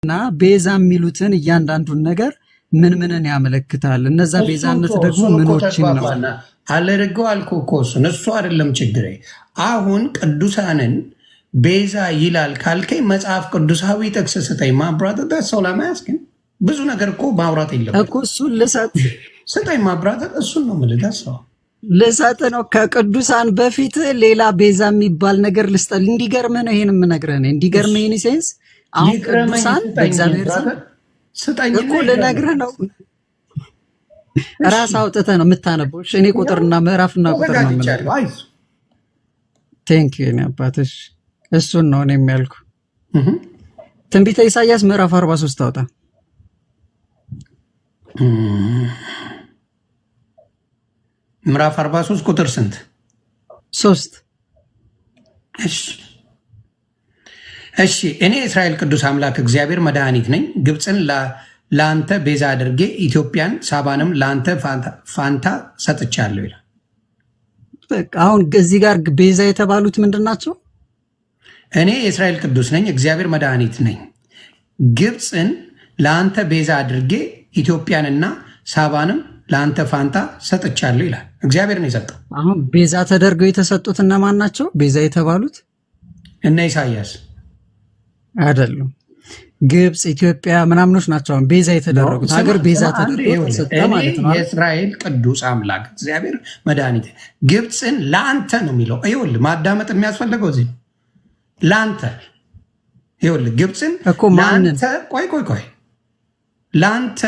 እና ቤዛ የሚሉትን እያንዳንዱን ነገር ምንን ያመለክታል? እነዛ ቤዛነት ደግሞ ምኖችን ነው? አለርገው አልኩ እኮ እሱ አይደለም ችግሬ። አሁን ቅዱሳንን ቤዛ ይላል ካልከኝ መጽሐፍ ቅዱሳዊ ጥቅስ ስጠኝ። ማብራት ሰው ለማያስገኝ ብዙ ነገር እኮ ማውራት የለም እኮ እሱን ልሰጥ ስጠኝ። ማብራት እሱን ነው የምልህ። ሰው ልሰጥ ነው። ከቅዱሳን በፊት ሌላ ቤዛ የሚባል ነገር ልስጠ እንዲገርምህ ነው። ይሄን የምነግርህ ነው እንዲገርምህ። ይህን ሴንስ አሁን ቅዱሳን በእግዚአብሔር ስጠኝ እኮ ልነግርህ ነው። ራስ አውጥተህ ነው የምታነበው። እኔ ቁጥርና ምዕራፍና ቁጥር ነው የምነግርህ። ቴንክ ዩ አባትሽ። እሱን ነው እኔ የሚያልኩ። ትንቢተ ኢሳይያስ ምዕራፍ 43 አውጣ። ምዕራፍ 43 ቁጥር ስንት? 3። እሺ እኔ የእስራኤል ቅዱስ አምላክ እግዚአብሔር መድኃኒት ነኝ። ግብፅን ለአንተ ቤዛ አድርጌ ኢትዮጵያን ሳባንም ለአንተ ፋንታ ሰጥቻለሁ ይላል። አሁን እዚህ ጋር ቤዛ የተባሉት ምንድን ናቸው? እኔ የእስራኤል ቅዱስ ነኝ፣ እግዚአብሔር መድኃኒት ነኝ። ግብፅን ለአንተ ቤዛ አድርጌ ኢትዮጵያንና ሳባንም ለአንተ ፋንታ ሰጥቻለሁ ይላል። እግዚአብሔር ነው የሰጠው። አሁን ቤዛ ተደርገው የተሰጡት እነማን ናቸው? ቤዛ የተባሉት እነ ኢሳያስ አይደሉም። ግብፅ፣ ኢትዮጵያ ምናምኖች ናቸው አሁን ቤዛ የተደረጉት። ሀገር ቤዛ ተደርገው ተሰጠ ማለት ነው። የእስራኤል ቅዱስ አምላክ እግዚአብሔር መድኃኒት ግብፅን ለአንተ ነው የሚለው። ይኸውልህ ማዳመጥ የሚያስፈልገው እዚህ ነው። ለአንተ ይኸውልህ ግብፅን ለአንተ ቆይ ለአንተ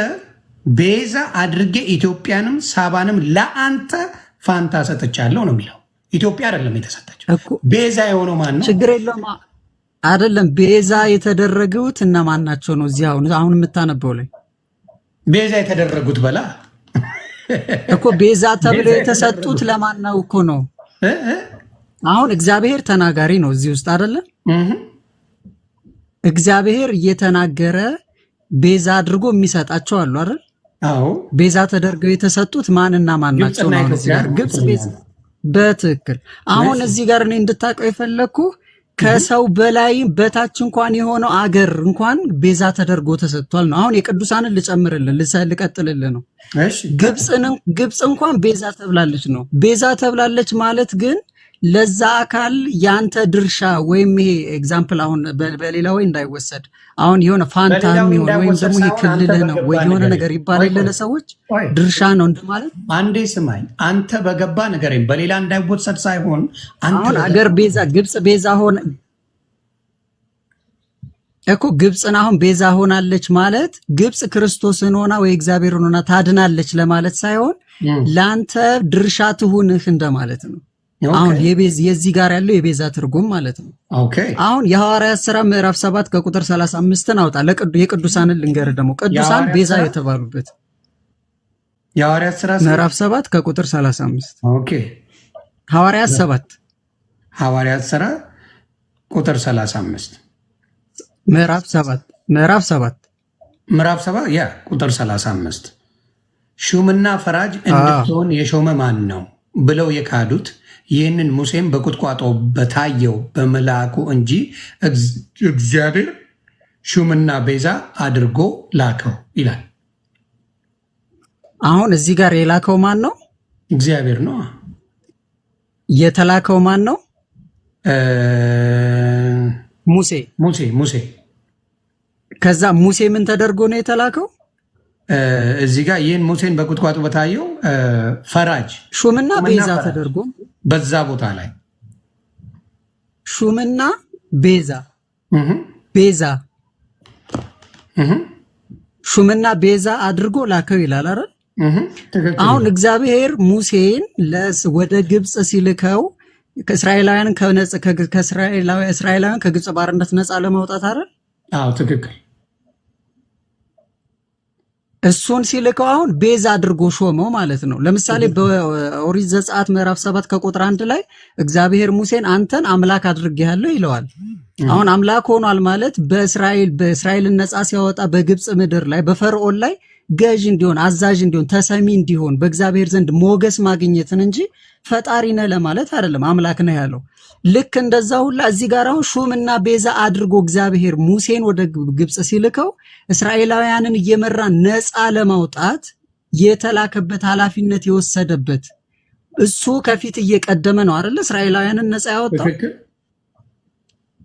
ቤዛ አድርጌ ኢትዮጵያንም ሳባንም ለአንተ ፋንታ ሰጥቻለሁ ነው የሚለው። ኢትዮጵያ አይደለም የተሰጠችው። ቤዛ የሆነው ማን ነው? ችግር የለውም አይደለም። ቤዛ የተደረጉት እነማን ናቸው ነው እዚህ አሁን የምታነበው ላይ ቤዛ የተደረጉት በላ እኮ ቤዛ ተብለው የተሰጡት ለማን ነው እኮ ነው። አሁን እግዚአብሔር ተናጋሪ ነው እዚህ ውስጥ አይደለም። እግዚአብሔር እየተናገረ ቤዛ አድርጎ የሚሰጣቸው አሉ አይደል? አዎ ቤዛ ተደርገው የተሰጡት ማንና ማን ናቸው ነው እዚህ ጋር ግብፅ ቤዛ። በትክክል አሁን እዚህ ጋር እኔ እንድታውቀው የፈለግኩ ከሰው በላይ በታች እንኳን የሆነው አገር እንኳን ቤዛ ተደርጎ ተሰጥቷል ነው። አሁን የቅዱሳንን ልቀጥልልህ ነው። ግብፅ እንኳን ቤዛ ተብላለች ነው። ቤዛ ተብላለች ማለት ግን ለዛ አካል ያንተ ድርሻ ወይም ይሄ ኤግዛምፕል አሁን በሌላ ወይ እንዳይወሰድ አሁን የሆነ ፋንታ የሚሆን ወይም ደግሞ ይሄ ክልል ነው ወይ የሆነ ነገር ይባላል ለሰዎች ድርሻ ነው እንደማለት። አንዴ ስማኝ፣ አንተ በገባ ነገር በሌላ እንዳይወሰድ ሳይሆን አሁን አገር ቤዛ ግብፅ ቤዛ ሆነ እኮ ግብፅን አሁን ቤዛ ሆናለች ማለት ግብፅ ክርስቶስን ሆና ወይ እግዚአብሔርን ሆና ታድናለች ለማለት ሳይሆን ለአንተ ድርሻ ትሁንህ እንደማለት ነው። አሁን የዚህ ጋር ያለው የቤዛ ትርጉም ማለት ነው። አሁን የሐዋርያት ሥራ ምዕራፍ 7 ከቁጥር 35 አውጣ። የቅዱሳንን ልንገር ደግሞ ቅዱሳን ቤዛ የተባሉበት የሐዋርያት ሥራ ምዕራፍ 7 ከቁጥር 35 ሐዋርያት 7 ሐዋርያት ሥራ ቁጥር 35 ምዕራፍ 7 ያ ቁጥር 35 ሹምና ፈራጅ እንድትሆን የሾመ ማን ነው ብለው የካዱት ይህንን ሙሴን በቁጥቋጦ በታየው በመልአኩ እንጂ እግዚአብሔር ሹምና ቤዛ አድርጎ ላከው ይላል። አሁን እዚህ ጋር የላከው ማን ነው? እግዚአብሔር ነው። የተላከው ማን ነው? ሙሴ። ከዛ ሙሴ ምን ተደርጎ ነው የተላከው? እዚህ ጋር ይህን ሙሴን በቁጥቋጦ በታየው ፈራጅ ሹምና ቤዛ ተደርጎ በዛ ቦታ ላይ ሹምና ሹምና ቤዛ አድርጎ ላከው ይላል አይደል? አሁን እግዚአብሔር ሙሴን ወደ ግብፅ ሲልከው እስራኤላውያን ከግብፅ ባርነት ነፃ ለማውጣት አይደል? አዎ ትክክል። እሱን ሲልከው አሁን ቤዛ አድርጎ ሾመው ማለት ነው። ለምሳሌ በኦሪት ዘጸአት ምዕራፍ 7 ከቁጥር 1 ላይ እግዚአብሔር ሙሴን አንተን አምላክ አድርጌሃለሁ ይለዋል። አሁን አምላክ ሆኗል ማለት በእስራኤልን ነፃ ሲያወጣ በግብፅ ምድር ላይ በፈርዖን ላይ ገዥ እንዲሆን አዛዥ እንዲሆን ተሰሚ እንዲሆን በእግዚአብሔር ዘንድ ሞገስ ማግኘትን እንጂ ፈጣሪ ነህ ለማለት አይደለም። አምላክ ነህ ያለው ልክ እንደዛ ሁላ እዚህ ጋር አሁን ሹምና ቤዛ አድርጎ እግዚአብሔር ሙሴን ወደ ግብጽ ሲልከው እስራኤላውያንን እየመራ ነፃ ለማውጣት የተላከበት ኃላፊነት የወሰደበት እሱ ከፊት እየቀደመ ነው አይደል? እስራኤላውያንን ነፃ ያወጣው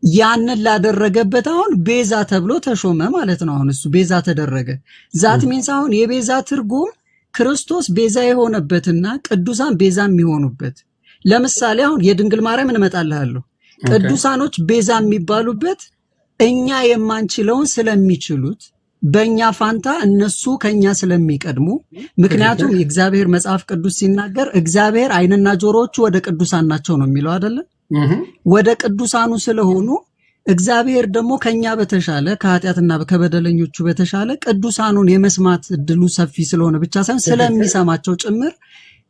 ያንን ላደረገበት አሁን ቤዛ ተብሎ ተሾመ ማለት ነው። አሁን እሱ ቤዛ ተደረገ። ዛት ሚንስ አሁን የቤዛ ትርጉም ክርስቶስ ቤዛ የሆነበትና ቅዱሳን ቤዛ የሚሆኑበት። ለምሳሌ አሁን የድንግል ማርያም እንመጣልሃለሁ። ቅዱሳኖች ቤዛ የሚባሉበት እኛ የማንችለውን ስለሚችሉት በእኛ ፋንታ እነሱ ከኛ ስለሚቀድሙ። ምክንያቱም የእግዚአብሔር መጽሐፍ ቅዱስ ሲናገር እግዚአብሔር ዓይንና ጆሮዎቹ ወደ ቅዱሳን ናቸው ነው የሚለው አይደለ? ወደ ቅዱሳኑ ስለሆኑ እግዚአብሔር ደግሞ ከኛ በተሻለ ከኃጢአትና ከበደለኞቹ በተሻለ ቅዱሳኑን የመስማት እድሉ ሰፊ ስለሆነ ብቻ ሳይሆን ስለሚሰማቸው ጭምር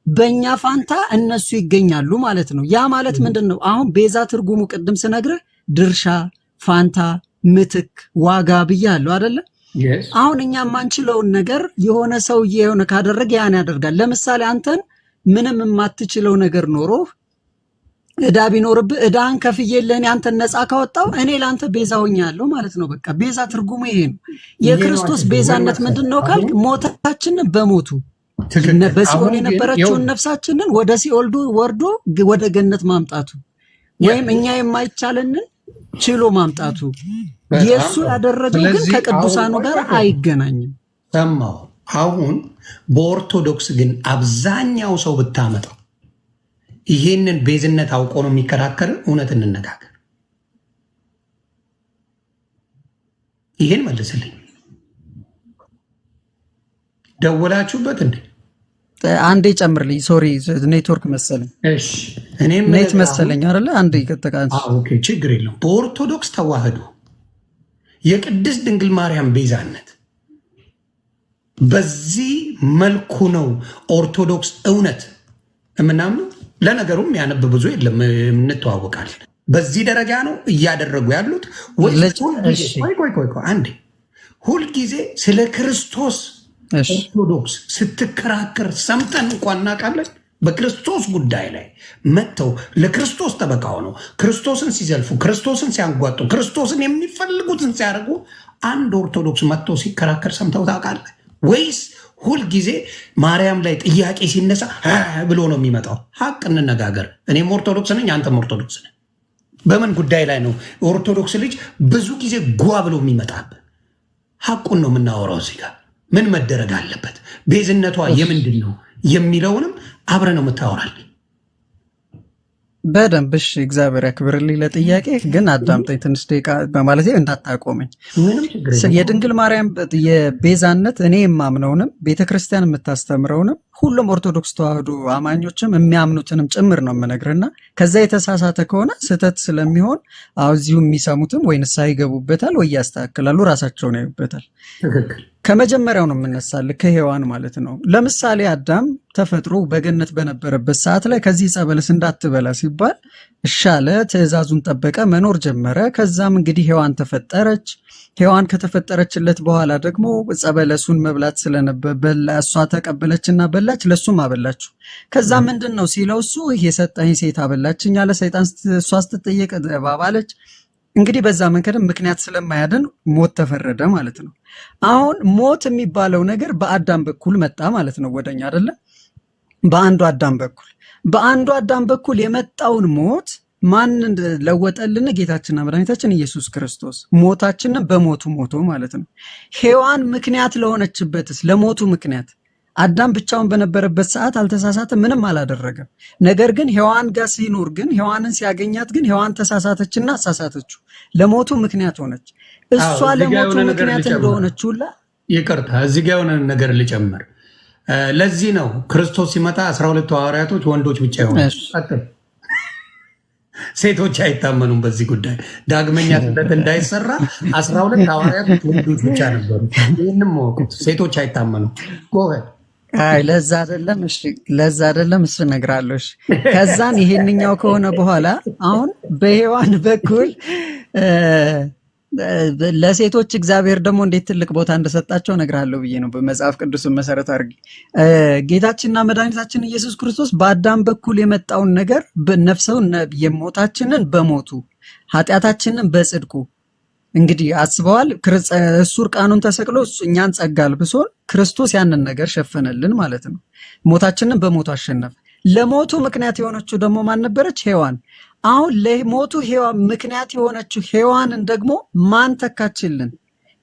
በእኛ ፋንታ እነሱ ይገኛሉ ማለት ነው። ያ ማለት ምንድን ነው? አሁን ቤዛ ትርጉሙ ቅድም ስነግርህ ድርሻ፣ ፋንታ፣ ምትክ፣ ዋጋ ብያለሁ አይደለ? አሁን እኛ የማንችለውን ነገር የሆነ ሰውዬ የሆነ ካደረገ ያን ያደርጋል። ለምሳሌ አንተን ምንም የማትችለው ነገር ኖሮ ዕዳ ቢኖርብህ ዕዳህን ከፍዬልህ አንተን ነፃ ካወጣው እኔ ለአንተ ቤዛ ሆኛለሁ ማለት ነው። በቃ ቤዛ ትርጉሙ ይሄ ነው። የክርስቶስ ቤዛነት ምንድን ነው ካልክ ሞታችንን በሞቱ በሲኦል የነበረችውን ነፍሳችንን ወደ ሲኦል ወርዶ ወደ ገነት ማምጣቱ ወይም እኛ የማይቻለንን ችሎ ማምጣቱ የሱ ያደረገው ግን ከቅዱሳኑ ጋር አይገናኝም። ሰማው። አሁን በኦርቶዶክስ ግን አብዛኛው ሰው ብታመጣው ይሄንን ቤዝነት አውቆ ነው የሚከራከር። እውነት እንነጋገር። ይሄን መልስልኝ። ደወላችሁበት እንዴ? አንዴ ጨምርልኝ። ሶሪ ኔትወርክ መሰለኝ። እሺ እኔም ኔት መሰለኝ አይደለ? አንዴ ከተቃንስ። ኦኬ ችግር የለውም። በኦርቶዶክስ ተዋህዶ የቅድስት ድንግል ማርያም ቤዛነት በዚህ መልኩ ነው ኦርቶዶክስ እውነት የምናምነው። ለነገሩም ያነብ ብዙ የለም፣ እንተዋወቃለን። በዚህ ደረጃ ነው እያደረጉ ያሉት። አንዴ ሁልጊዜ ስለ ክርስቶስ ኦርቶዶክስ ስትከራከር ሰምተን እንኳን እናውቃለን። በክርስቶስ ጉዳይ ላይ መጥተው ለክርስቶስ ጠበቃ ሆነው ክርስቶስን ሲዘልፉ፣ ክርስቶስን ሲያንጓጡ፣ ክርስቶስን የሚፈልጉትን ሲያደርጉ አንድ ኦርቶዶክስ መጥቶ ሲከራከር ሰምተው ታውቃለህ ወይስ ሁልጊዜ ማርያም ላይ ጥያቄ ሲነሳ ብሎ ነው የሚመጣው? ሀቅ እንነጋገር። እኔም ኦርቶዶክስ ነኝ፣ አንተም ኦርቶዶክስ ነኝ። በምን ጉዳይ ላይ ነው ኦርቶዶክስ ልጅ ብዙ ጊዜ ጓ ብሎ የሚመጣብህ? ሀቁን ነው የምናወራው። እዚህ ጋር ምን መደረግ አለበት፣ ቤዝነቷ የምንድን ነው የሚለውንም አብረ ነው የምታወራልኝ። በደንብ እሺ። እግዚአብሔር ያክብርልኝ። ለጥያቄ ግን አዳምጠኝ ትንሽ ደቂቃ በማለት እንዳታቆመኝ። የድንግል ማርያም የቤዛነት እኔ የማምነውንም ቤተክርስቲያን የምታስተምረውንም ሁሉም ኦርቶዶክስ ተዋህዶ አማኞችም የሚያምኑትንም ጭምር ነው የምነግርና ከዛ የተሳሳተ ከሆነ ስህተት ስለሚሆን እዚሁ የሚሰሙትም ወይ ንስሐ ይገቡበታል ወይ ያስተካክላሉ፣ ራሳቸውን ያዩበታል። ከመጀመሪያው ነው የምነሳልህ፣ ከሔዋን ማለት ነው። ለምሳሌ አዳም ተፈጥሮ በገነት በነበረበት ሰዓት ላይ ከዚህ ዕፀ በለስ እንዳትበላ ሲባል እሻለ፣ ትእዛዙን ጠበቀ፣ መኖር ጀመረ። ከዛም እንግዲህ ሔዋን ተፈጠረች። ሔዋን ከተፈጠረችለት በኋላ ደግሞ ዕፀ በለሱን መብላት ስለነበረ እሷ ተቀበለችና በላች፣ ለሱም አበላችሁ። ከዛ ምንድን ነው ሲለው እሱ የሰጠኝ ሴት አበላችኝ አለ። ሰይጣን እሷ ስትጠየቅ እባብ አለች። እንግዲህ በዛ መንገድም ምክንያት ስለማያድን ሞት ተፈረደ ማለት ነው። አሁን ሞት የሚባለው ነገር በአዳም በኩል መጣ ማለት ነው ወደኛ አይደለ? በአንዱ አዳም በኩል የመጣውን ሞት ማን ለወጠልን? ጌታችንና መድኃኒታችን ኢየሱስ ክርስቶስ ሞታችንን በሞቱ ሞቶ ማለት ነው። ሔዋን ምክንያት ለሆነችበትስ ለሞቱ ምክንያት አዳም ብቻውን በነበረበት ሰዓት አልተሳሳተ፣ ምንም አላደረገም። ነገር ግን ሔዋን ጋር ሲኖር ግን ሔዋንን ሲያገኛት ግን ሔዋን ተሳሳተችና አሳሳተችው፣ ለሞቱ ምክንያት ሆነች። እሷ ለሞቱ ምክንያት እንደሆነች ሁላ ይቅርታ፣ እዚህ ጋር የሆነ ነገር ልጨምር። ለዚህ ነው ክርስቶስ ሲመጣ 12 ሐዋርያቶች ወንዶች ብቻ ይሆኑ፣ ሴቶች አይታመኑም። በዚህ ጉዳይ ዳግመኛ ስህተት እንዳይሰራ 12 ሐዋርያቶች ወንዶች ብቻ ነበሩ። ይህንም ወቁት፣ ሴቶች አይታመኑም። ጎበዝ። ለዛ አይደለም እሱ እነግርሃለሁ። ከዛን ይሄንኛው ከሆነ በኋላ አሁን በሔዋን በኩል ለሴቶች እግዚአብሔር ደግሞ እንዴት ትልቅ ቦታ እንደሰጣቸው እነግርሃለሁ ብዬ ነው በመጽሐፍ ቅዱስን መሰረት አድርጌ። ጌታችንና መድኃኒታችን ኢየሱስ ክርስቶስ በአዳም በኩል የመጣውን ነገር ነፍሰውን የሞታችንን በሞቱ ኃጢአታችንን በጽድቁ እንግዲህ አስበዋል። እሱ እርቃኑን ተሰቅሎ እኛን ጸጋ አልብሶን ክርስቶስ ያንን ነገር ሸፈነልን ማለት ነው። ሞታችንን በሞቱ አሸነፈ። ለሞቱ ምክንያት የሆነችው ደግሞ ማን ነበረች? ሔዋን። አሁን ለሞቱ ሔዋን ምክንያት የሆነችው ሔዋንን ደግሞ ማን ተካችልን?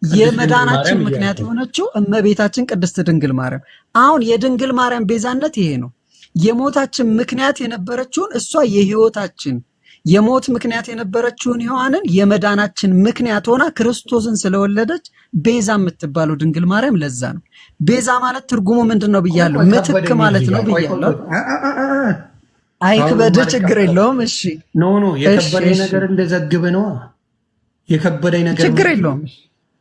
የመዳናችን ምክንያት የሆነችው እመቤታችን ቅድስት ድንግል ማርያም። አሁን የድንግል ማርያም ቤዛነት ይሄ ነው። የሞታችን ምክንያት የነበረችውን እሷ የህይወታችን የሞት ምክንያት የነበረችውን ሔዋንን የመዳናችን ምክንያት ሆና ክርስቶስን ስለወለደች ቤዛ የምትባለው ድንግል ማርያም። ለዛ ነው ቤዛ ማለት ትርጉሙ ምንድን ነው ብያለሁ? ምትክ ማለት ነው ብያለሁ። አይክበድ፣ ችግር የለውም። እሺ ኖ የከበደኝ ነገር እንደዘግብ ነው። የከበደኝ ነገር ችግር የለውም።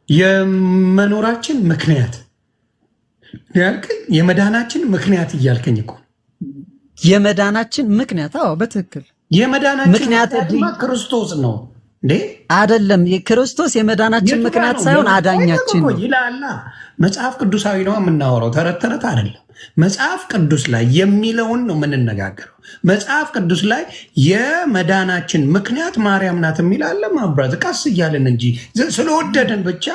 የመኖራችን ምክንያት ያልከኝ የመዳናችን ምክንያት እያልከኝ እኮ የመዳናችን ምክንያት። አዎ በትክክል የመዳናችን ምክንያት ክርስቶስ ነው እንዴ? አይደለም። ክርስቶስ የመዳናችን ምክንያት ሳይሆን አዳኛችን ነው ይላል። መጽሐፍ ቅዱሳዊ ነው የምናወራው፣ ተረት ተረት አይደለም። መጽሐፍ ቅዱስ ላይ የሚለውን ነው የምንነጋገረው። መጽሐፍ ቅዱስ ላይ የመዳናችን ምክንያት ማርያም ናት የሚላለ ማብራት ቀስ እያለን እንጂ ስለወደደን ብቻ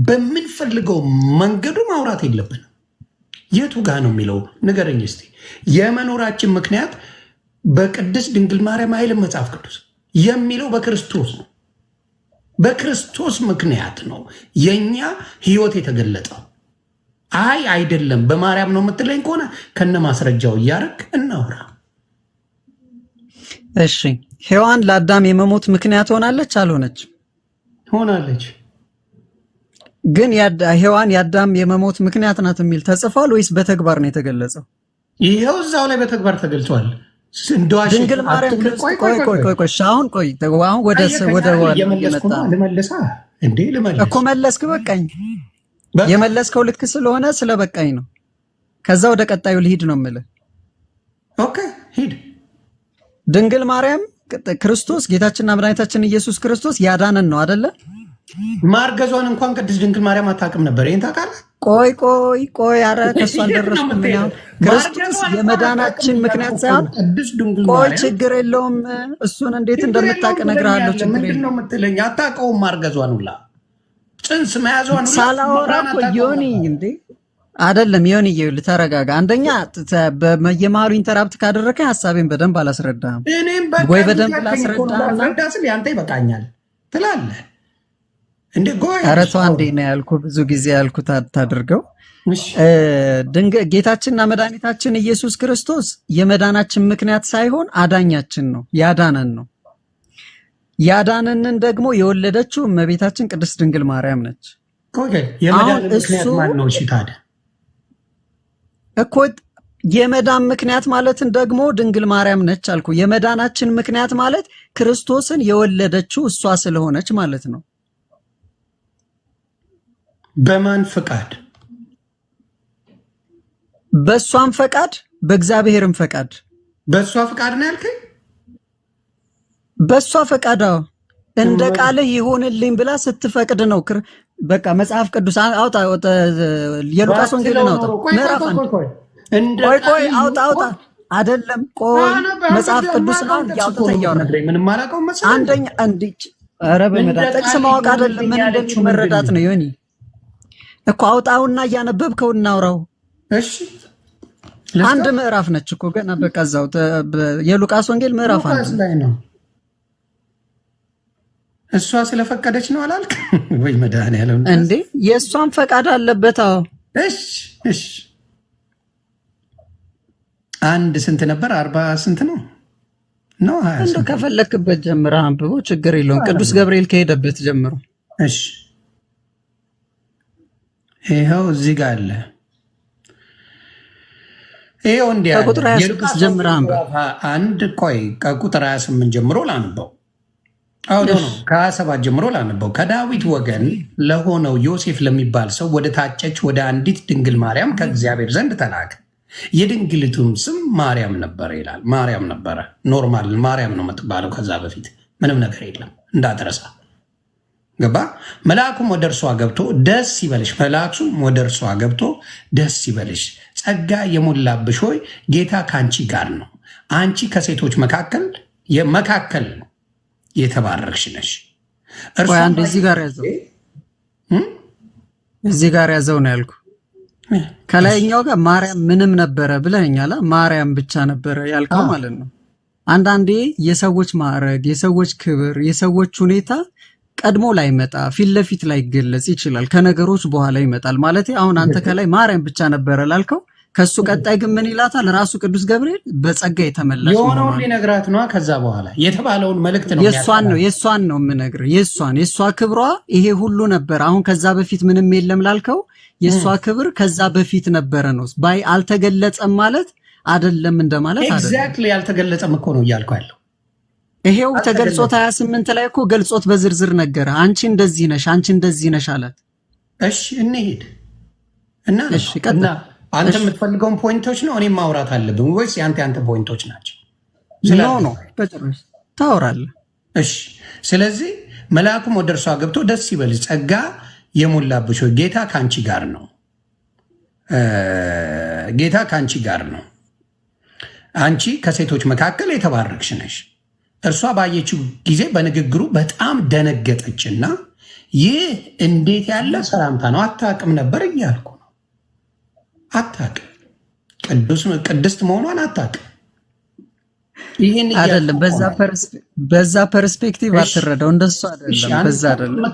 በምንፈልገው መንገዱ ማውራት የለብንም። የቱ ጋ ነው የሚለው ንገረኝ እስቲ። የመኖራችን ምክንያት በቅድስት ድንግል ማርያም አይልም መጽሐፍ ቅዱስ የሚለው በክርስቶስ ነው። በክርስቶስ ምክንያት ነው የኛ ህይወት የተገለጠው። አይ አይደለም በማርያም ነው የምትለኝ ከሆነ ከነ ማስረጃው እያደረግ እናውራ። እሺ ሔዋን ለአዳም የመሞት ምክንያት ሆናለች አልሆነች? ሆናለች። ግን ሔዋን የአዳም የመሞት ምክንያት ናት የሚል ተጽፏል ወይስ በተግባር ነው የተገለጸው? ይሄው እዛው ላይ በተግባር ተገልጿል። ድንግል ማርያም አሁን እኮ መለስክ። በቃኝ። የመለስከው ልክ ስለሆነ ስለበቃኝ ነው። ከዛ ወደ ቀጣዩ ልሂድ ነው የምልህ። ኦኬ ሂድ። ድንግል ማርያም ክርስቶስ ጌታችንና መድኃኒታችን ኢየሱስ ክርስቶስ ያዳነን ነው አይደለ? ማርገዟን እንኳን ቅድስት ድንግል ማርያም አታውቅም ነበር። ይሄን ታውቃለህ? ቆይ አረ ከሷ አልደረስኩም። ክርስቶስ የመዳናችን ምክንያት ሳይሆን ቆይ ችግር የለውም። እሱን እንዴት እንደምታውቅ እነግርሃለሁ። ችግር የለውም የምትለኝ አታውቀውም። ማርገዟን ሁላ ጽንስ መያዟን ሁላ ሳላወራ እኮ ዮኒ እንዴ አይደለም ዮኒ፣ ይኸውልህ ተረጋጋ። አንደኛ በየመሃሉ ኢንተራፕት ካደረከኝ ሀሳቤን በደንብ አላስረዳህም ወይ? በደንብ ላስረዳህና ያንተ ይበቃኛል ትላለህ እንዴ? ኧረ ተው አንዴ ነው ያልኩህ። ብዙ ጊዜ ያልኩት አታድርገው። ጌታችንና መድኃኒታችን ኢየሱስ ክርስቶስ የመዳናችን ምክንያት ሳይሆን አዳኛችን ነው፣ ያዳነን ነው። ያዳነንን ደግሞ የወለደችው እመቤታችን ቅድስት ድንግል ማርያም ነች። የመዳን ምክንያት ማን ነው? እሺ ታዲያ እኮ የመዳን ምክንያት ማለትን ደግሞ ድንግል ማርያም ነች አልኩ። የመዳናችን ምክንያት ማለት ክርስቶስን የወለደችው እሷ ስለሆነች ማለት ነው። በማን ፈቃድ? በእሷም ፈቃድ በእግዚአብሔርም ፈቃድ። በእሷ ፈቃድ ነው ያልከኝ? በእሷ ፈቃድ እንደ ቃልህ ይሆንልኝ ብላ ስትፈቅድ ነው። በቃ መጽሐፍ ቅዱስ አውጣ፣ የሉቃስ ወንጌልን አውጣ፣ ምዕራፍ ቆይ አውጣ። አይደለም ቆይ መጽሐፍ ቅዱስ ነው ያውጣ። አንደኛ እንዲች ኧረ በመዳን ጥቅስ ማወቅ አይደለም ምን እንደሚል መረዳት ነው። ዮኒ እኮ አውጣውና እያነበብከው እናውራው። እሺ አንድ ምዕራፍ ነች እኮ ገና በቃ እዛው የሉቃስ ወንጌል ምዕራፍ አንድ ላይ ነው። እሷ ስለፈቀደች ነው አላልክ ወይ? መድኃኒዓለም እንዴ የእሷን ፈቃድ አለበት። አዎ እሺ አንድ ስንት ነበር? 40 ስንት ነው? እንደው ከፈለክበት ጀምረህ አንብቦ ችግር የለውም። ቅዱስ ገብርኤል ከሄደበት ጀምሮ። እሺ ይኸው እዚህ ጋር አለ። ይኸው እንዲህ ከቁጥር 26 ጀምረህ አንብብ። አንድ ቆይ ከቁጥር 28 ጀምሮ ላንበው። ነው ከ27 ጀምሮ ላንበው። ከዳዊት ወገን ለሆነው ዮሴፍ ለሚባል ሰው ወደ ታጨች ወደ አንዲት ድንግል ማርያም ከእግዚአብሔር ዘንድ ተላከ። የድንግሊቱም ስም ማርያም ነበረ ይላል። ማርያም ነበረ። ኖርማል ማርያም ነው የምትባለው። ከዛ በፊት ምንም ነገር የለም እንዳትረሳ። ገባ? መልአኩም ወደ እርሷ ገብቶ ደስ ይበልሽ፣ መልአኩም ወደ እርሷ ገብቶ ደስ ይበልሽ፣ ጸጋ የሞላብሽ ሆይ ጌታ ከአንቺ ጋር ነው፣ አንቺ ከሴቶች መካከል የተባረክሽ ነሽ። እዚህ ጋር ያዘው ነው ያልኩ። ከላይኛው ጋር ማርያም ምንም ነበረ ብለኛላ። ማርያም ብቻ ነበረ ያልከው ማለት ነው። አንዳንዴ የሰዎች ማዕረግ፣ የሰዎች ክብር፣ የሰዎች ሁኔታ ቀድሞ ላይ መጣ ፊት ለፊት ላይ ገለጽ ይችላል። ከነገሮች በኋላ ይመጣል ማለት። አሁን አንተ ከላይ ማርያም ብቻ ነበረ ላልከው፣ ከሱ ቀጣይ ግን ምን ይላታል? ራሱ ቅዱስ ገብርኤል በጸጋ የተመላሽ የሆነውን ሊነግራት ነው። ከዛ በኋላ የተባለውን መልእክት ነው የሷን ነው የምነግርህ። የሷ ክብሯ ይሄ ሁሉ ነበር። አሁን ከዛ በፊት ምንም የለም ላልከው፣ የሷ ክብር ከዛ በፊት ነበረ ነው። ባይ አልተገለጸም ማለት አይደለም እንደማለት አይደለም። ኤግዛክትሊ አልተገለጸም እኮ ነው እያልኩ ያለው። ይሄው ተገልጾት 28 ላይ እኮ ገልጾት በዝርዝር ነገረ። አንቺ እንደዚህ ነሽ፣ አንቺ እንደዚህ ነሽ አላት። እሺ እንሂድ እና አንተ የምትፈልገውን ፖይንቶች ነው እኔም ማውራት አለብን ወይስ ያንተ ፖይንቶች ናቸው? ኖ በጭራሽ ታወራለህ። እሺ ስለዚህ መልአኩም ወደ እርሷ ገብቶ ደስ ይበልሽ፣ ጸጋ የሞላብሽ ሆይ ጌታ ከአንቺ ጋር ነው፣ ጌታ ከአንቺ ጋር ነው፣ አንቺ ከሴቶች መካከል የተባረክሽ ነሽ። እርሷ ባየችው ጊዜ በንግግሩ በጣም ደነገጠችና ይህ እንዴት ያለ ሰላምታ ነው? አታውቅም ነበር እያልኩ ነው። አታውቅም፣ ቅድስት መሆኗን አታውቅም። ይህን አይደለም በዛ ፐርስፔክቲቭ አትረዳው። እንደሱ አይደለም፣ በዛ አይደለም።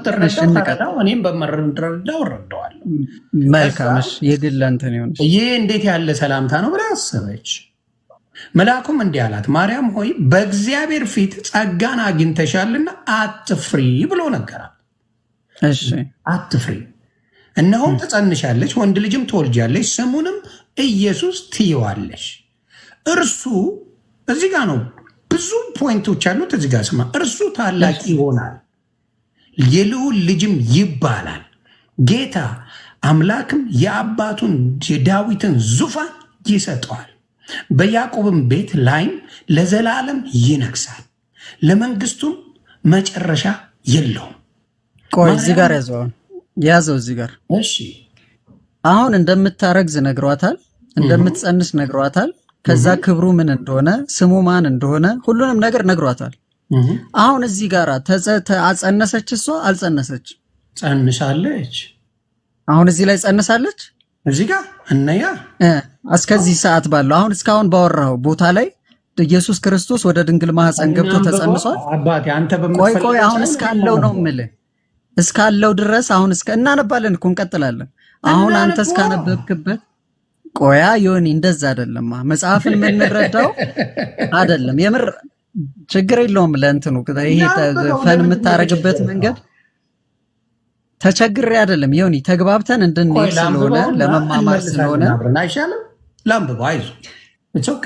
እኔም በመረዳው እረዳዋለሁ። መልካም የግል እንትን ይሁን። ይህ እንዴት ያለ ሰላምታ ነው ብላ አሰበች። መልአኩም እንዲህ አላት፣ ማርያም ሆይ በእግዚአብሔር ፊት ጸጋን አግኝተሻልና አትፍሪ ብሎ ነገራል። እሺ አትፍሪ፣ እነሆም ትጸንሻለች፣ ወንድ ልጅም ትወልጃለች፣ ስሙንም ኢየሱስ ትይዋለሽ። እርሱ እዚህ ጋር ነው ብዙ ፖይንቶች አሉት። እዚህ ጋር ስማ፣ እርሱ ታላቅ ይሆናል፣ የልዑል ልጅም ይባላል። ጌታ አምላክም የአባቱን የዳዊትን ዙፋን ይሰጠዋል፣ በያዕቆብም ቤት ላይም ለዘላለም ይነግሳል፣ ለመንግስቱም መጨረሻ የለውም። ቆይ እዚህ ጋር ያዘው እዚህ ጋር። እሺ አሁን እንደምታረግዝ ነግሯታል፣ እንደምትጸንስ ነግሯታል። ከዛ ክብሩ ምን እንደሆነ ስሙ ማን እንደሆነ ሁሉንም ነገር ነግሯታል። አሁን እዚህ ጋር አጸነሰች፣ እሷ አልጸነሰች? ጸንሳለች። አሁን እዚህ ላይ ጸንሳለች። እዚህ ጋር እነያ እስከዚህ ሰዓት ባለው አሁን እስካሁን ባወራው ቦታ ላይ ኢየሱስ ክርስቶስ ወደ ድንግል ማህፀን ገብቶ ተጸንሷል። አባቴ አንተ ቆይ አሁን እስካለው ነው የምልህ፣ እስካለው ድረስ አሁን እናነባለን እኮ እንቀጥላለን። አሁን አንተ እስካነበብክበት ቆያ ዮኒ እንደዛ አይደለም መጽሐፍን የምንረዳው አይደለም። የምር ችግር የለውም ለእንትኑ ይሄ ፈን የምታረግበት መንገድ ተቸግሬ አይደለም ዮኒ፣ ተግባብተን እንድንሄድ ስለሆነ ለመማማር ስለሆነ አይሻልም? ላምብበው፣ አይዞህ ኢትስ ኦኬ።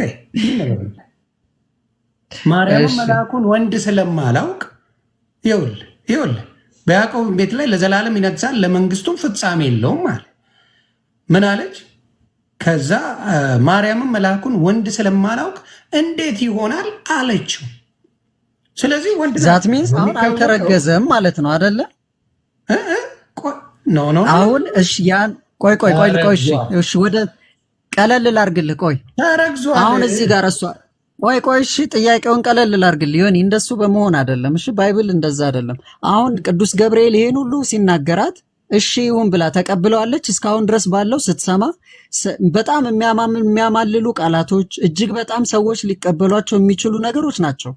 ማርያም መልአኩን ወንድ ስለማላውቅ ይኸውልህ በያዕቆብ ቤት ላይ ለዘላለም ይነግሳል፣ ለመንግስቱም ፍጻሜ የለውም አለ። ምን አለች? ከዛ ማርያምም መልአኩን ወንድ ስለማላውቅ እንዴት ይሆናል አለችው። ስለዚህ ወንድ ዛት ሚንስ አሁን አልተረገዘም ማለት ነው አይደለ? ኖ አሁን እሺ ያን ቆይ እሺ ወደ ቀለል ላርግልህ። ቆይ ተረግዟል። አሁን እዚህ ጋር እሷ ቆይ እሺ ጥያቄውን ቀለል ላርግልህ ይሆን እንደሱ በመሆን አይደለም። እሺ ባይብል እንደዛ አይደለም። አሁን ቅዱስ ገብርኤል ይሄን ሁሉ ሲናገራት እሺ ይሁን ብላ ተቀብለዋለች። እስካሁን ድረስ ባለው ስትሰማ በጣም የሚያማልሉ ቃላቶች፣ እጅግ በጣም ሰዎች ሊቀበሏቸው የሚችሉ ነገሮች ናቸው።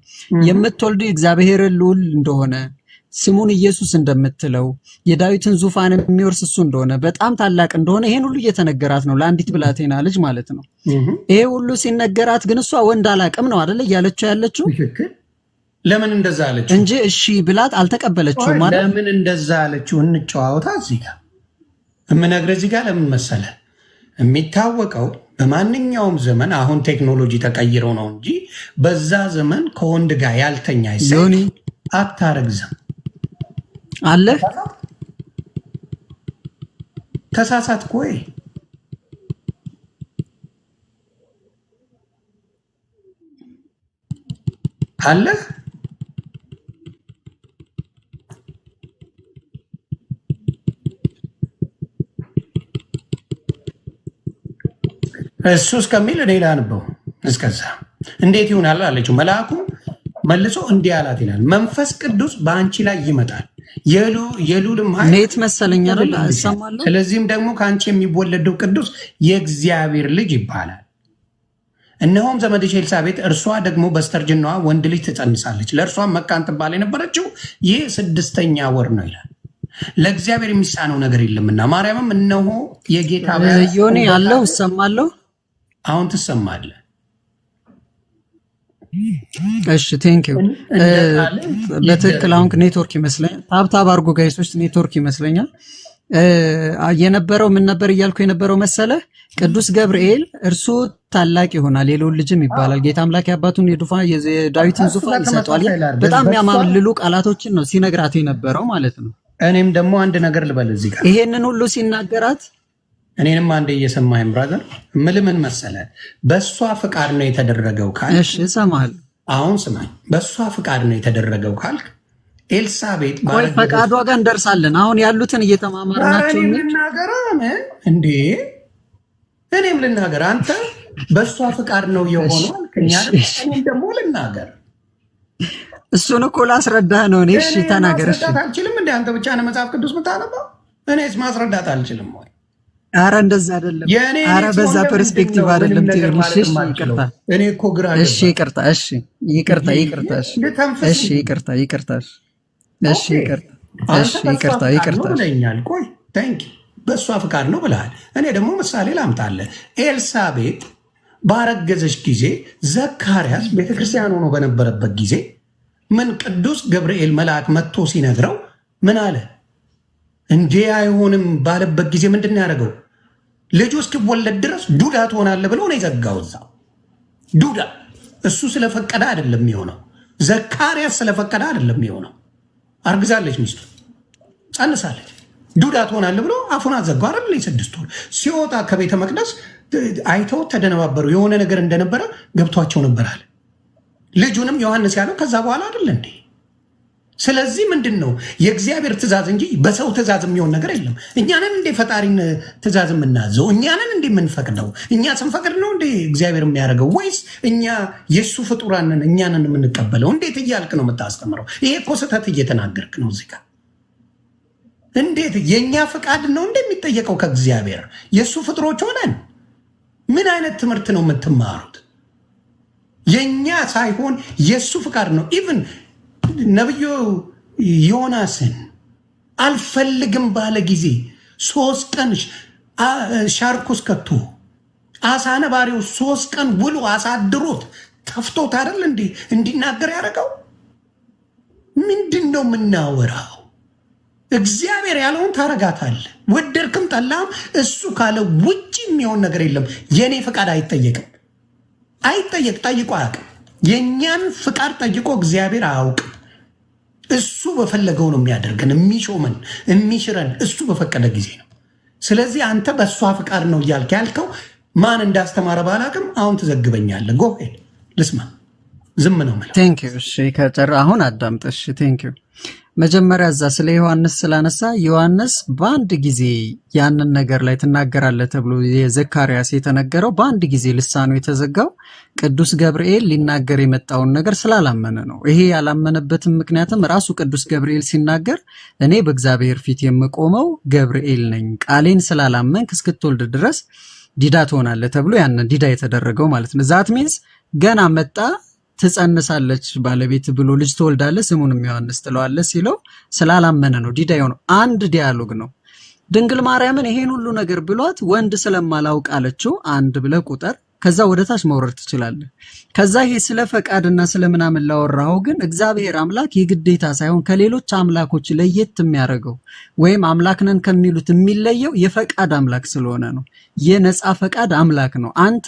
የምትወልዱ እግዚአብሔር ልዑል እንደሆነ፣ ስሙን ኢየሱስ እንደምትለው፣ የዳዊትን ዙፋን የሚወርስ እሱ እንደሆነ፣ በጣም ታላቅ እንደሆነ ይሄን ሁሉ እየተነገራት ነው ለአንዲት ብላቴና ልጅ ማለት ነው። ይሄ ሁሉ ሲነገራት ግን እሷ ወንድ አላቅም ነው አይደለ እያለችው ያለችው። ለምን እንደዛ አለችው እንጂ እሺ ብላት አልተቀበለችው ማለት። ለምን እንደዛ አለችው? እንጨዋወታ። እዚህ ጋር የምነግርህ እዚህ ጋር ለምን መሰለ የሚታወቀው በማንኛውም ዘመን አሁን ቴክኖሎጂ ተቀይረው ነው እንጂ በዛ ዘመን ከወንድ ጋር ያልተኛ ሴት አታረግዝም አለ። ተሳሳትኩ ወይ? አለ እሱ እስከሚል እኔ ላንበው እስከዛ እንዴት ይሆናል አለችው። መልአኩ መልሶ እንዲህ አላት ይላል፣ መንፈስ ቅዱስ በአንቺ ላይ ይመጣል፣ የሉልም ኔት መሰለኝ አይደል አሰማለሁ። ስለዚህም ደግሞ ከአንቺ የሚወለደው ቅዱስ የእግዚአብሔር ልጅ ይባላል። እነሆም ዘመድሽ ኤልሳቤጥ እርሷ ደግሞ በስተርጅናዋ ወንድ ልጅ ትጸንሳለች፣ ለእርሷም መካን ትባል የነበረችው ይህ 6ኛ ወር ነው ይላል። ለእግዚአብሔር የሚሳነው ነገር የለምና። ማርያምም እነሆ የጌታ ዮኒ ያለው እሰማለሁ። አሁን ትሰማለህ? እሺ ቴንኪው። በትክክል አሁን ኔትወርክ ይመስለኛል። ታብታብ አድርጎ ጋይሶች ኔትወርክ ይመስለኛል የነበረው። ምን ነበር እያልኩ የነበረው መሰለ? ቅዱስ ገብርኤል እርሱ ታላቅ ይሆናል፣ የልዑል ልጅም ይባላል፣ ጌታ አምላክ የአባቱን የዳዊትን ዙፋን ይሰጠዋል። በጣም የሚያማልሉ ቃላቶችን ነው ሲነግራት የነበረው ማለት ነው። እኔም ደግሞ አንድ ነገር ልበል እዚህ ጋር ይሄንን ሁሉ ሲናገራት እኔንም አንድ እየሰማኸኝ ብራዘር ምን መሰለህ፣ በእሷ ፍቃድ ነው የተደረገው ካልክ፣ እሺ እሰማለሁ። አሁን ስማኝ፣ በእሷ ፍቃድ ነው የተደረገው ካልክ ኤልሳቤጥ ፈቃዷ ጋር እንደርሳለን። አሁን ያሉትን እየተማማርናቸው ልናገር እንዴ? እኔም ልናገር፣ አንተ በእሷ ፍቃድ ነው የሆነው አልከኝ። እኔም ደግሞ ልናገር። እሱን እኮ ላስረዳህ ነው። እኔ እሺ ተናገር። እሺ አልችልም እንደ አንተ ብቻ ነው መጽሐፍ ቅዱስ የምታነበው? እኔስ ማስረዳት አልችልም ወይ? አረ እንደዛ አይደለም። አረ በዛ ፐርስፔክቲቭ አይደለም። ትንሽ ይቅርታ። እኔ እኮ ግራ እሺ ይቅርታ። እሺ ይቅርታ። እሺ ይቅርታ። እሺ ይቅርታ ብለኛል። ቆይ ታንኪ በእሷ ፍቃድ ነው ብለሃል። እኔ ደግሞ ምሳሌ ላምጣልህ። ኤልሳቤጥ ባረገዘች ጊዜ ዘካርያስ ቤተክርስቲያን ሆኖ በነበረበት ጊዜ ምን ቅዱስ ገብርኤል መልአክ መጥቶ ሲነግረው ምን አለ? እንዴ አይሆንም ባለበት ጊዜ ምንድን ነው ያደረገው? ልጁ እስኪወለድ ድረስ ዱዳ ትሆናለህ ብሎ ነው የዘጋው። እዛው ዱዳ እሱ ስለፈቀደ አይደለም የሆነው። ዘካርያስ ስለፈቀደ አይደለም የሆነው። አርግዛለች፣ ሚስቱ ጸንሳለች። ዱዳ ትሆናለህ ብሎ አፉን አዘጋው አይደል? 6 ወር ሲወጣ ከቤተ መቅደስ አይተው ተደነባበሩ። የሆነ ነገር እንደነበረ ገብቷቸው ነበራል። ልጁንም ዮሐንስ ያለው ከዛ በኋላ አይደል እንዴ? ስለዚህ ምንድን ነው የእግዚአብሔር ትእዛዝ እንጂ በሰው ትእዛዝ የሚሆን ነገር የለም። እኛንን እንደ ፈጣሪን ትእዛዝ የምናዘው? እኛንን እንደ የምንፈቅደው? እኛ ስንፈቅድ ነው እንደ እግዚአብሔር የሚያደርገው? ወይስ እኛ የእሱ ፍጡራንን እኛንን የምንቀበለው? እንዴት እያልክ ነው የምታስተምረው? ይሄ እኮ ስህተት እየተናገርክ ነው እዚህ ጋር። እንዴት የእኛ ፍቃድ ነው እንደሚጠየቀው ከእግዚአብሔር? የእሱ ፍጡሮች ሆነን ምን አይነት ትምህርት ነው የምትማሩት? የእኛ ሳይሆን የእሱ ፍቃድ ነው። ኢቭን ነቢዩ ዮናስን አልፈልግም ባለ ጊዜ 3 ቀን ሻርኩስ ከቶ አሳ ነባሪው 3 ቀን ውሎ አሳድሮት ተፍቶት አይደል እንዲናገር ያደረገው? ምንድን ነው የምናወራው? እግዚአብሔር ያለውን ታረጋታለህ፣ ወደድክም ጠላም። እሱ ካለ ውጭ የሚሆን ነገር የለም። የእኔ ፍቃድ አይጠየቅም። ጠይቆ አያውቅም። የእኛን ፍቃድ ጠይቆ እግዚአብሔር አያውቅም። እሱ በፈለገው ነው የሚያደርገን፣ የሚሾመን የሚሽረን እሱ በፈቀደ ጊዜ ነው። ስለዚህ አንተ በእሷ ፍቃድ ነው እያልክ ያልከው ማን እንዳስተማረ ባላቅም አሁን ትዘግበኛለህ። ጎሄድ ልስማ። ዝም ነው ማለት። ቴንኪው። እሺ ከጨር አሁን አዳምጠሽ። ቴንኪው። መጀመሪያ እዛ ስለ ዮሐንስ ስላነሳ ዮሐንስ በአንድ ጊዜ ያንን ነገር ላይ ትናገራለህ ተብሎ የዘካርያስ የተነገረው በአንድ ጊዜ ልሳኑ የተዘጋው ቅዱስ ገብርኤል ሊናገር የመጣውን ነገር ስላላመነ ነው። ይሄ ያላመነበትም ምክንያትም ራሱ ቅዱስ ገብርኤል ሲናገር እኔ በእግዚአብሔር ፊት የምቆመው ገብርኤል ነኝ፣ ቃሌን ስላላመንክ እስክትወልድ ድረስ ዲዳ ትሆናለህ ተብሎ ያንን ዲዳ የተደረገው ማለት ነው። ዛት ሚንስ ገና መጣ ትጸንሳለች ባለቤት ብሎ ልጅ ትወልዳለህ ስሙንም ዮሐንስ ትለዋለህ ሲለው ስላላመነ ነው ዲዳ የሆነው። አንድ ዲያሎግ ነው። ድንግል ማርያምን ይሄን ሁሉ ነገር ብሏት ወንድ ስለማላውቅ አለችው። አንድ ብለህ ቁጥር ከዛ ወደ ታች መውረድ ትችላለህ። ከዛ ይሄ ስለ ፈቃድና ስለምናምን ላወራው ግን እግዚአብሔር አምላክ የግዴታ ሳይሆን ከሌሎች አምላኮች ለየት የሚያደርገው ወይም አምላክነን ከሚሉት የሚለየው የፈቃድ አምላክ ስለሆነ ነው። የነፃ ፈቃድ አምላክ ነው። አንተ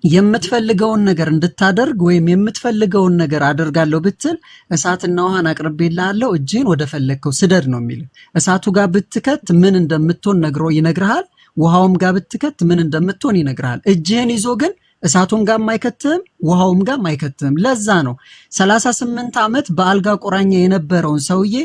የምትፈልገውን ነገር እንድታደርግ ወይም የምትፈልገውን ነገር አደርጋለሁ ብትል እሳትና ውሃን አቅርቤልሃለሁ እጅህን ወደ ፈለግከው ስደድ ነው የሚል። እሳቱ ጋር ብትከት ምን እንደምትሆን ይነግርሃል። ውሃውም ጋር ብትከት ምን እንደምትሆን ይነግርሃል። እጅህን ይዞ ግን እሳቱም ጋር አይከትህም፣ ውሃውም ጋር አይከትህም። ለዛ ነው 38 ዓመት በአልጋ ቁራኛ የነበረውን ሰውዬ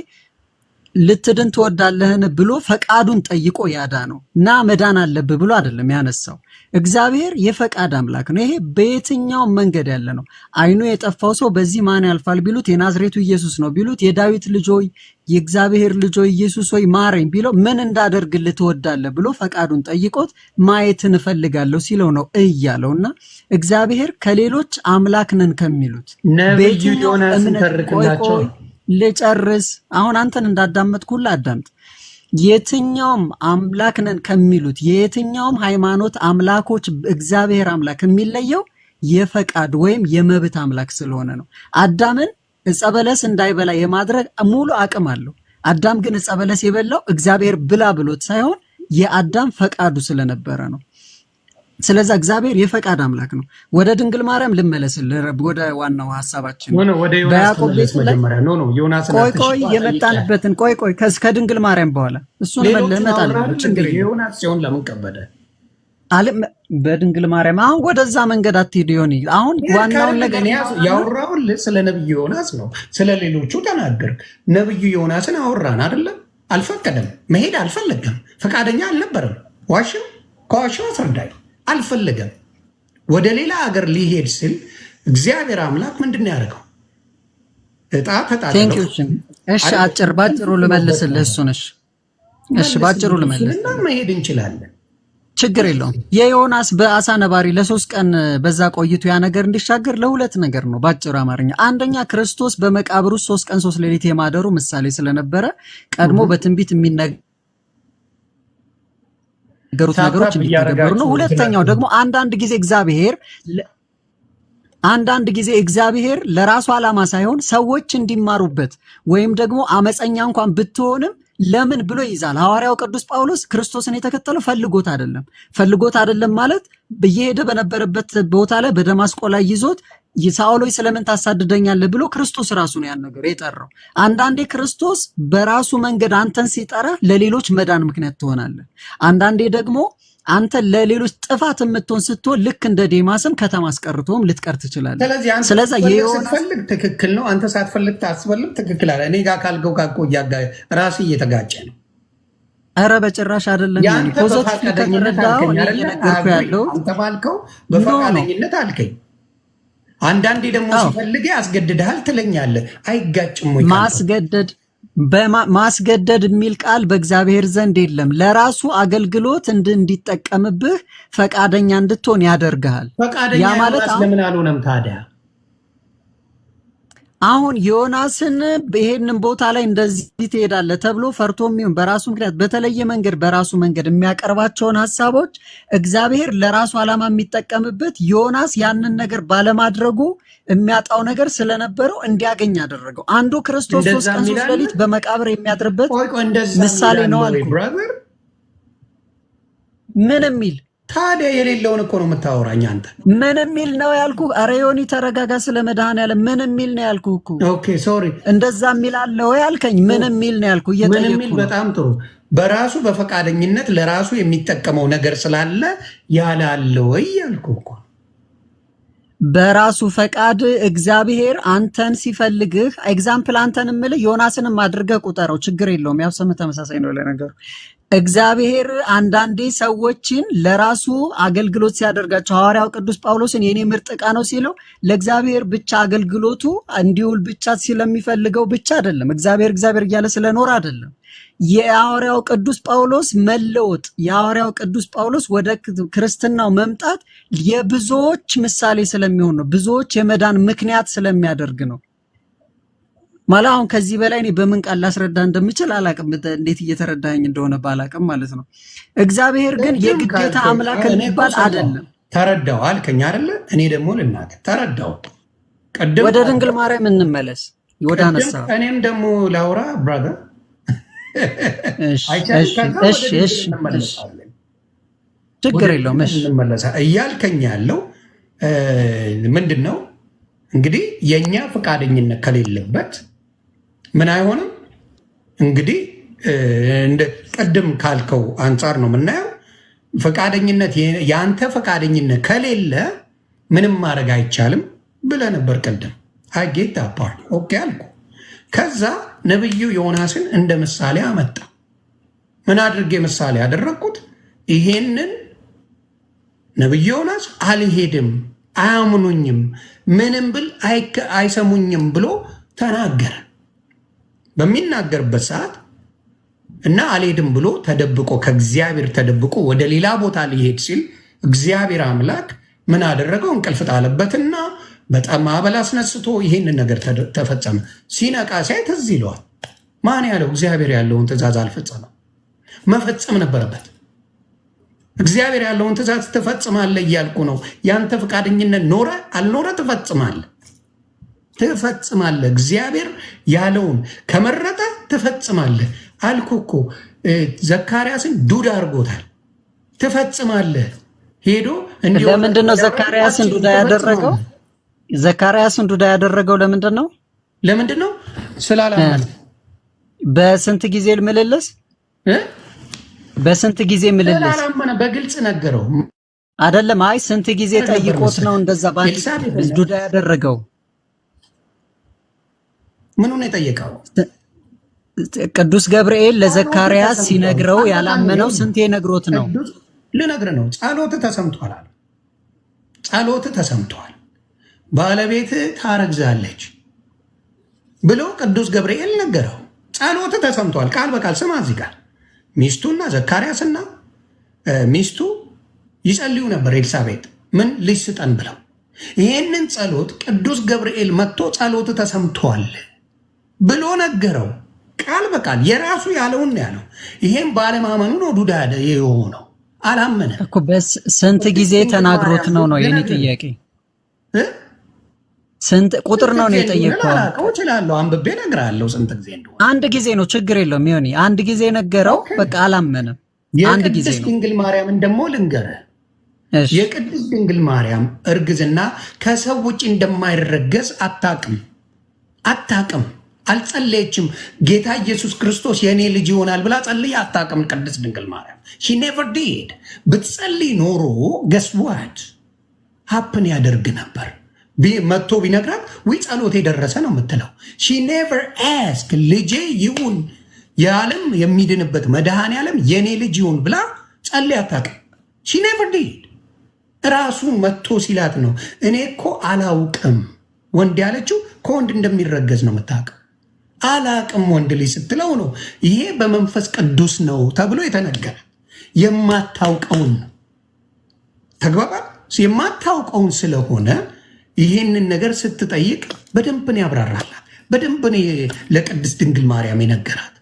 ልትድን ትወዳለህን ብሎ ፈቃዱን ጠይቆ ያዳነው እና መዳን አለብህ ብሎ አይደለም ያነሳው። እግዚአብሔር የፈቃድ አምላክ ነው። ይሄ በየትኛውም መንገድ ያለ ነው። አይኑ የጠፋው ሰው በዚህ ማን ያልፋል ቢሉት የናዝሬቱ ኢየሱስ ነው ቢሉት የዳዊት ልጅ ሆይ የእግዚአብሔር ልጅ ሆይ ኢየሱስ ሆይ ማረኝ ቢለው ምን እንዳደርግልህ ትወዳለህ ብሎ ፈቃዱን ጠይቆት ማየትን እፈልጋለሁ ሲለው ነው እያለውና እግዚአብሔር ከሌሎች አምላክ ነን ከሚሉት ነብዩ ዮናስን ተርክላቸው ልጨርስ። አሁን አንተን እንዳዳመጥኩላ አዳምጥ። የትኛውም አምላክ ነን ከሚሉት የትኛውም ሃይማኖት አምላኮች እግዚአብሔር አምላክ የሚለየው የፈቃድ ወይም የመብት አምላክ ስለሆነ ነው። አዳምን ዕፀ በለስ እንዳይበላ የማድረግ ሙሉ አቅም አለው። አዳም ግን ዕፀ በለስ የበላው እግዚአብሔር ብላ ብሎት ሳይሆን የአዳም ፈቃዱ ስለነበረ ነው። ስለዚህ እግዚአብሔር የፈቃድ አምላክ ነው። ወደ ድንግል ማርያም ልመለስልህ፣ ወደ ዋናው ሐሳባችን በያዕቆብ ቤት ላይ ቆይ የመጣንበትን ቆይ ከድንግል ማርያም በኋላ እሱን እመጣለሁ። ችግር ዮናስ ሲሆን ለምን ከበደ በድንግል ማርያም አሁን ወደዛ መንገድ አትሄድ ይሆን። አሁን ዋናውን ነገር ያወራሁልህ ስለ ነብዩ ዮናስ ነው። ስለ ሌሎቹ ተናገርክ። ነብዩ ዮናስን አወራን አይደለም? አልፈቀደም፣ መሄድ አልፈለገም፣ ፈቃደኛ አልነበረም። ዋሽም ከዋሽም አስረዳኝ። አልፈለገም። ወደ ሌላ ሀገር ሊሄድ ሲል እግዚአብሔር አምላክ ምንድን ነው ያደረገው? እጣ ተጣጣለው። እሺ አጭር ባጭሩ ልመልስልህ እሱን። እሺ ባጭሩ ልመልስ። መሄድ እንችላለን፣ ችግር የለውም። የዮናስ በአሳ ነባሪ ለ3 ቀን በዛ ቆይቶ ያ ነገር እንዲሻገር ለሁለት ነገር ነው ባጭሩ አማርኛ። አንደኛ ክርስቶስ በመቃብር ውስጥ 3 ቀን 3 ሌሊት የማደሩ ምሳሌ ስለነበረ ቀድሞ በትንቢት የሚነገሩት ነገሮች እንዲተገበሩ ነው። ሁለተኛው ደግሞ አንዳንድ ጊዜ እግዚአብሔር ለራሱ ዓላማ ሳይሆን ሰዎች እንዲማሩበት ወይም ደግሞ አመፀኛ እንኳን ብትሆንም ለምን ብሎ ይዛል። ሐዋርያው ቅዱስ ጳውሎስ ክርስቶስን የተከተለው ፈልጎት አይደለም ማለት በየሄደ በነበረበት ቦታ ላይ በደማስቆ ላይ ይዞት ሳኦሎይ ስለምን ታሳድደኛለህ ብሎ ክርስቶስ ራሱ ነው ያን ነገር የጠራው። አንዳንዴ ክርስቶስ በራሱ መንገድ አንተን ሲጠራ ለሌሎች መዳን ምክንያት ትሆናለህ። አንዳንዴ ደግሞ አንተ ለሌሎች ጥፋት የምትሆን ስትሆን ልክ እንደ ዴማስም ከተማ አስቀርቶም ልትቀር ትችላለህ። ስለዚህ ስትፈልግ ትክክል ነው፣ አንተ ሳትፈልግ ታስፈልግ ትክክል አለ። እኔ ጋር ካልገው ጋር ቆያጋ ራስ እየተጋጨ ነው። ኧረ በጭራሽ አይደለም። አንተ ባልከው በፈቃደኝነት አልከኝ። አንዳንዴ ደግሞ ሲፈልግ ያስገድድሃል ትለኛለህ። አይጋጭም ወይ? ማስገደድ የሚል ቃል በእግዚአብሔር ዘንድ የለም። ለራሱ አገልግሎት እንዲጠቀምብህ ፈቃደኛ እንድትሆን ያደርግሃል። ያ ማለት ለምን አልሆነም ታዲያ? አሁን ዮናስን ይሄንን ቦታ ላይ እንደዚህ ትሄዳለህ ተብሎ ፈርቶም ይሁን በራሱ ምክንያት በራሱ መንገድ የሚያቀርባቸውን ሐሳቦች እግዚአብሔር ለራሱ ዓላማ የሚጠቀምበት ዮናስ ያንን ነገር ባለማድረጉ የሚያጣው ነገር ስለነበረው እንዲያገኝ ያደረገው አንዱ ክርስቶስ 3 ቀን 3 ሌሊት በመቃብር የሚያድርበት ምሳሌ ነው አልኩ። ምን የሚል ታዲያ የሌለውን እኮ ነው የምታወራኝ አንተ። ምን የሚል ነው ያልኩ? አረ ዮኒ ተረጋጋ። ስለ መድኃኒዓለም ምን የሚል ነው ያልኩ እኮ። ኦኬ ሶሪ፣ እንደዛ የሚል አለ ወይ ያልከኝ? ምን የሚል ነው ያልኩ? ምን የሚል? በጣም ጥሩ። በራሱ በፈቃደኝነት ለራሱ የሚጠቀመው ነገር ስላለ ያለ አለ ወይ ያልኩ እኮ። በራሱ ፈቃድ እግዚአብሔር አንተን ሲፈልግህ ኤግዛምፕል አንተን እምልህ ዮናስንም አድርገህ ቁጠረው፣ ችግር የለውም። ያው ስም ተመሳሳይ ነው ለነገሩ። እግዚአብሔር አንዳንዴ ሰዎችን ለራሱ አገልግሎት ሲያደርጋቸው ሐዋርያው ቅዱስ ጳውሎስን የኔ ምርጥ ዕቃ ነው ሲለው ለእግዚአብሔር ብቻ አገልግሎቱ እንዲውል ብቻ ስለሚፈልገው ብቻ አይደለም። እግዚአብሔር እያለ ስለኖር አይደለም። የሐዋርያው ቅዱስ ጳውሎስ መለወጥ፣ የሐዋርያው ቅዱስ ጳውሎስ ወደ ክርስትናው መምጣት የብዙዎች ምሳሌ ስለሚሆን ነው። ብዙዎች የመዳን ምክንያት ስለሚያደርግ ነው። ማለት አሁን ከዚህ በላይ እኔ በምን ቃል ላስረዳ እንደምችል አላቅም። እንዴት እየተረዳኝ እንደሆነ ባላቅም ማለት ነው። እግዚአብሔር ግን የግዴታ አምላክ የሚባል አይደለም። ተረዳው አልከኝ አይደለ? እኔ ደግሞ ልናገር ተረዳው። ቀደም ወደ ድንግል ማርያም እንመለስ። ወደ አነሳ እኔም ደግሞ ላውራ ብራዘር። እሺ ችግር የለውም። እሺ እያልከኝ ያለው ምንድን ነው? እንግዲህ የኛ ፈቃደኝነት ከሌለበት ምን አይሆንም። እንግዲህ እንደ ቀደም ካልከው አንጻር ነው የምናየው። ፈቃደኝነት የአንተ ፈቃደኝነት ከሌለ ምንም ማድረግ አይቻልም ብለህ ነበር ቀደም። አጌት አፓርት ኦኬ አልኩ። ከዛ ነብዩ ዮናስን እንደ ምሳሌ አመጣ። ምን አድርጌ ምሳሌ ያደረግኩት? ይሄንን ነብዩ ዮናስ አልሄድም፣ አያምኑኝም፣ ምንም ብል አይሰሙኝም ብሎ ተናገረ። በሚናገርበት ሰዓት እና አልሄድም ብሎ ተደብቆ ከእግዚአብሔር ተደብቆ ወደ ሌላ ቦታ ሊሄድ ሲል እግዚአብሔር አምላክ ምን አደረገው? እንቅልፍ ጣለበትና በጣም ማዕበል አስነስቶ ይህንን ነገር ተፈጸመ። ሲነቃ ሲያይ ትዝ ይለዋል። ማን ያለው? እግዚአብሔር ያለውን ትእዛዝ አልፈጸመም። መፈጸም ነበረበት። እግዚአብሔር ያለውን ትእዛዝ ትፈጽማለህ እያልኩ ነው። ያንተ ፈቃደኝነት ኖረ አልኖረ ትፈጽማለህ። እግዚአብሔር ያለውን ከመረጠ ትፈጽማለህ አልኩ እኮ። ዘካርያስን ዱዳ አድርጎታል። ትፈጽማለህ ሄዶ ለምንድን ነው ዘካርያስን ዱዳ ያደረገው? ዘካርያስን ዱዳ ያደረገው ለምንድን ነው? ስላላመነ። በስንት ጊዜ ምልልስ ስላላመነ በግልጽ ነገረው አይደለም። አይ ስንት ጊዜ ጠይቆት ነው እንደዛ ዱዳ ያደረገው? ምኑን የጠየቀው? ቅዱስ ገብርኤል ለዘካርያስ ሲነግረው ያላመነው ስንቴ ነግሮት ነው? ልነግር ነው። ጸሎት ተሰምቷል አለ። ጸሎት ተሰምቷል፣ ባለቤት ታረግዛለች ብሎ ቅዱስ ገብርኤል ነገረው። ጸሎት ተሰምቷል ቃል በቃል ስማ። እዚህ ጋር ሚስቱና ዘካርያስና ሚስቱ ይጸልዩ ነበር። ኤልሳቤጥ ምን ልጅ ስጠን ብለው ይህንን ጸሎት ቅዱስ ገብርኤል መጥቶ ጸሎት ተሰምቷል ብሎ ነገረው። ቃል በቃል የራሱ ያለውን ያለው። ይሄም ባለማመኑ ነው ዱዳ የሆነው። አላመነ እኮ። በስንት ጊዜ ተናግሮት ነው የኔ ጥያቄ? ስንት ቁጥር ነው የጠየቀው? እችላለሁ፣ አንብቤ እነግርሃለሁ ስንት ጊዜ እንደሆነ። አንድ ጊዜ ነው፣ ችግር የለውም። ይሁን አንድ ጊዜ ነገረው፣ በቃ አላመነም። አንድ ጊዜ ነው። የቅድስት ድንግል ማርያምን ደግሞ ልንገርህ። የቅድስት ድንግል ማርያም እርግዝና ከሰው ውጭ እንደማይረገዝ አታቅም። አልጸለየችም። ጌታ ኢየሱስ ክርስቶስ የእኔ ልጅ ይሆናል ብላ ጸልይ አታቅም። ቅድስት ድንግል ማርያም ሺ ኔቨር ዲድ። ብትጸልይ ኖሮ ገስዋት ሀፕን ያደርግ ነበር። መጥቶ ቢነግራት ዊ ጸሎት የደረሰ ነው የምትለው። ሺ ኔቨር አስክ ልጄ ይሁን የዓለም የሚድንበት መድኃኔ ዓለም የእኔ ልጅ ይሁን ብላ ጸልይ አታቅም። ሺ ኔቨር ዲድ። ራሱን መጥቶ ሲላት ነው እኔ እኮ አላውቅም። ወንድ ያለችው ከወንድ እንደሚረገዝ ነው የምታውቀው። አላቅም ወንድ ልጅ ስትለው ነው ይሄ በመንፈስ ቅዱስ ነው ተብሎ የተነገረ። የማታውቀውን ተግባባል። የማታውቀውን ስለሆነ ይህንን ነገር ስትጠይቅ በደንብ ነው ያብራራላት። በደንብ ነው ለቅድስት ድንግል ማርያም የነገራት።